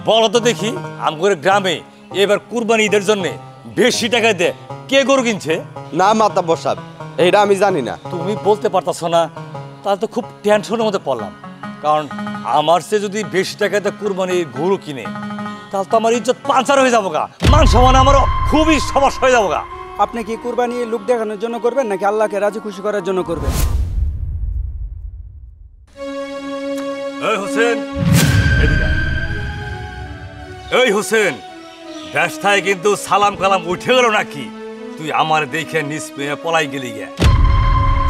বলো তো দেখি আমগরে গ্রামে এবার কুরবানি ঈদের জন্য বেশি টাকা দে কে গরু কিনছে? না মাতাব্বর সাহেব, এইটা আমি জানি না। তুমি বলতে পারতাছো না, তাহলে তো খুব টেনশনের মধ্যে পড়লাম। কারণ আমার সে যদি বেশি টাকাতে কুরবানির গরু কিনে তাহলে তো আমার ইজ্জত পাঞ্চার হয়ে যাবো গা, মান সম্মান আমারও খুবই সমস্যা হয়ে যাবো গা। আপনি কি কুরবানি লোক দেখানোর জন্য করবেন নাকি আল্লাহকে রাজি খুশি করার জন্য করবেন? এই হোসেন, এদিকে আয়। এই হোসেন, ব্যস্তায় কিন্তু সালাম কালাম উঠে গেল নাকি? তুই আমার দেখে নিজ পেয়ে পলাই গেলি গে।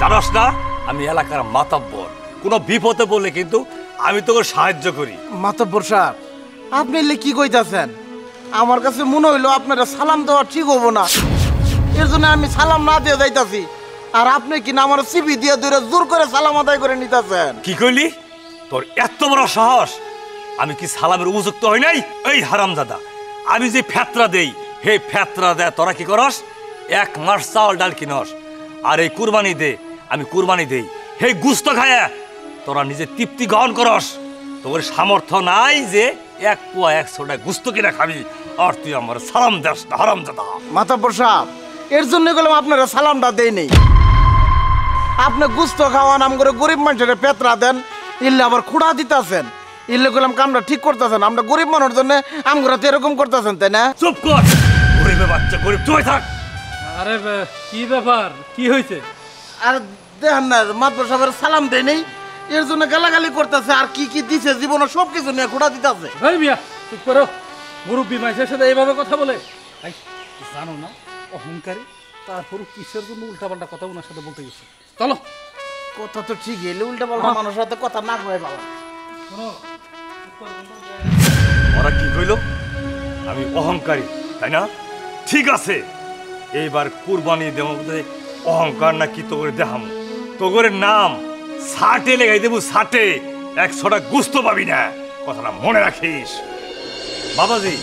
জানাস না আমি এলাকার মাতাব্বর, কোনো বিপদে বললে কিন্তু আমি তোকে সাহায্য করি। মাতব্বর সাহেব, আপনি এলে কি কইতাছেন? আমার কাছে মনে হইলো আপনারা সালাম দেওয়া ঠিক হবো না, এর জন্য আমি সালাম না দিয়ে যাইতাছি। আর আপনি কিনা আমার সিবি দিয়ে ধরে জোর করে সালাম আদায় করে নিতেছেন। কি কইলি? তোর এত বড় সাহস! আমি কি সালামের উপযুক্ত হই নাই? এই হারামজাদা, আমি যে ফেতরা দেই হে ফেতরা দে তোরা কি করস? 1 মাস চাউল ডাল কিনস, আর এই কুরবানি দে আমি কুরবানি দেই হে গুস্ত খায়া তোরা নিজে তৃপ্তি গ্রহণ করস। তোর সামর্থ্য নাই যে 1 পোয়া 100টা গুস্ত কিনা খাবি, আর তুই আমার সালাম দেস না হারামজাদা। মাতব্বর সাহেব, এর জন্য গেলাম আপনারা সালামটা দেই নেই। আপনি গুস্ত খাওয়ান, আম করে গরিব মানুষের পেতরা দেন, ইল্লে আবার খুঁড়া দিতেছেন। ইল্লে গেলাম কামটা ঠিক করতেছেন, আমরা গরিব মানুষের জন্য আমগুলো তো এরকম করতেছেন, তাই না? চুপ কর গরিবের বাচ্চা, গরিব চুপ থাক। আরে কি ব্যাপার, কি হয়েছে? আর দেখেন না মাতব্বর সাহেবের সালাম দেয় নেই, এর জন্য গালাগালি করতেছে, আর কি কি দিছে জীবনে সব কিছু নিয়ে খুঁড়া দিতেছে। ভাই মিয়া চুপ করো, মুরব্বী মাইসের সাথে এইভাবে কথা বলে? এই, জানো না অহংকারী, তারপর কিসের জন্য উল্টাপাল্টা কথা ওনার সাথে বলতে গেছে? চলো। কথা তো ঠিক এলে উল্টা পাল্টা মানুষের সাথে কথা না কয়ে পাবো। ওরা কি কইল? আমি অহংকারী, তাই না? ঠিক আছে, এইবার কুরবানি দেব, অহংকার না কি তোরে দেখাম। তোগরের নাম সাটে লেগাই দেবো, সাটে 100টা গুস্ত পাবি না, কথাটা মনে রাখিস। বাবাজি,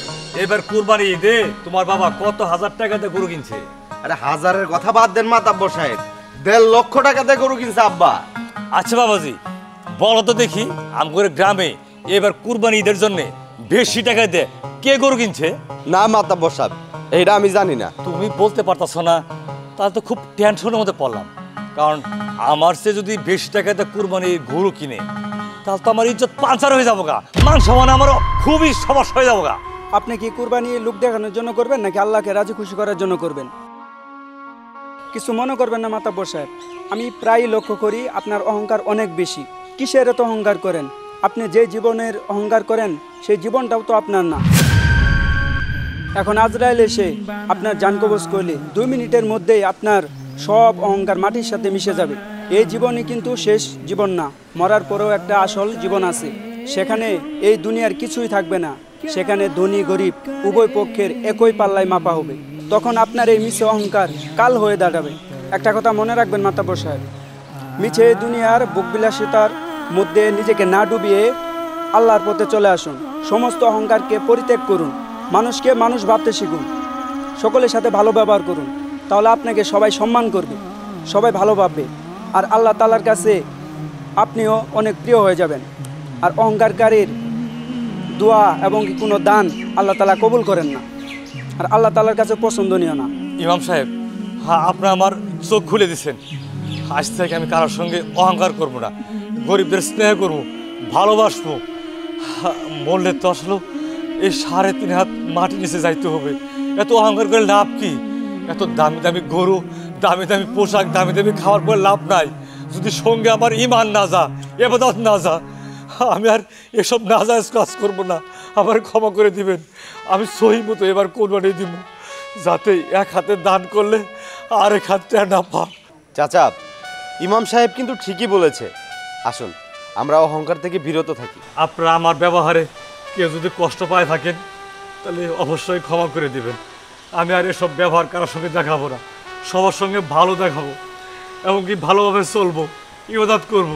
এবার কুরবানি দে তোমার বাবা কত হাজার টাকাতে গরু কিনছে? আরে হাজারের কথা বাদ দেন মাতাব্বর সাহেব, 1.5 লক্ষ টাকাতে গরু কিনছে আব্বা। আচ্ছা বাবাজি, বলো তো দেখি আমগরে গ্রামে এবার কুরবানি ঈদের জন্য বেশি টাকা দে কে গরু কিনছে? না মাতাব্বর সাহেব, এইটা আমি জানি না। তুমি বলতে পারতাছো না, তাহলে তো খুব টেনশনের মধ্যে পড়লাম। কারণ আমার সে যদি বেশি টাকাতে কুরবানির গরু কিনে তাহলে তো আমার ইজ্জত পাঞ্চার হয়ে যাবো গা, মান সম্মান আমারও খুবই সমস্যা হয়ে যাবো গা। আপনি কি কুরবানি লোক দেখানোর জন্য করবেন নাকি আল্লাহকে রাজি খুশি করার জন্য করবেন? কিছু মনে করবেন না মাতাব্বর সাহেব, আমি প্রায় লক্ষ্য করি আপনার অহংকার অনেক বেশি। কিসের এত অহংকার করেন? আপনি যে জীবনের অহংকার করেন সেই জীবনটাও তো আপনার না। এখন আজরাইল এসে আপনার জান কবজ করলে 2 মিনিটের মধ্যেই আপনার সব অহংকার মাটির সাথে মিশে যাবে। এই জীবনই কিন্তু শেষ জীবন না, মরার পরেও একটা আসল জীবন আছে। সেখানে এই দুনিয়ার কিছুই থাকবে না, সেখানে ধনী গরিব উভয় পক্ষের একই পাল্লায় মাপা হবে। তখন আপনার এই মিছে অহংকার কাল হয়ে দাঁড়াবে। একটা কথা মনে রাখবেন মাতাব্বর সাহেব, মিছে দুনিয়ার বুকবিলাসিতার মধ্যে নিজেকে না ডুবিয়ে আল্লাহর পথে চলে আসুন। সমস্ত অহংকারকে পরিত্যাগ করুন, মানুষকে মানুষ ভাবতে শিখুন, সকলের সাথে ভালো ব্যবহার করুন, তাহলে আপনাকে সবাই সম্মান করবে, সবাই ভালো ভাববে, আর আল্লাহ তাআলার কাছে আপনিও অনেক প্রিয় হয়ে যাবেন। আর অহংকারকারীর দোয়া এবং কোনো দান আল্লাহ তাআলা কবুল করেন না, আর আল্লাহ তাআলার কাছে পছন্দনীয় না। ইমাম সাহেব, হ্যাঁ আপনি আমার চোখ খুলে দিচ্ছেন। আজ থেকে আমি কারোর সঙ্গে অহংকার করবো না, গরিবদের স্নেহ করবো, ভালোবাসবো। মরলে তো আসলে এই 3.5 হাত মাটি নিচে যাইতে হবে। এত অহংকার করে লাভ কি? এত দামি দামি গরু, দামি দামি পোশাক, দামি দামি খাওয়ার পরে লাভ নাই যদি সঙ্গে আমার ইমান না যা, ইবাদত না যা। আমি আর এসব নাজায়েজ কাজ করবো না, আমার ক্ষমা করে দিবেন। আমি সহি মতো এবার কোরবানি দিব, যাতে 1 হাতে দান করলে আরেক হাতটা না পা। চাচা, ইমাম সাহেব কিন্তু ঠিকই বলেছে। আসুন আমরা অহংকার থেকে বিরত থাকি। আপনারা আমার ব্যবহারে কেউ যদি কষ্ট পায় থাকেন তাহলে অবশ্যই ক্ষমা করে দিবেন। আমি আর এসব ব্যবহার কারোর সঙ্গে দেখাবো না, সবার সঙ্গে ভালো দেখাবো, এমনকি ভালোভাবে চলবো, ইবাদত করবো।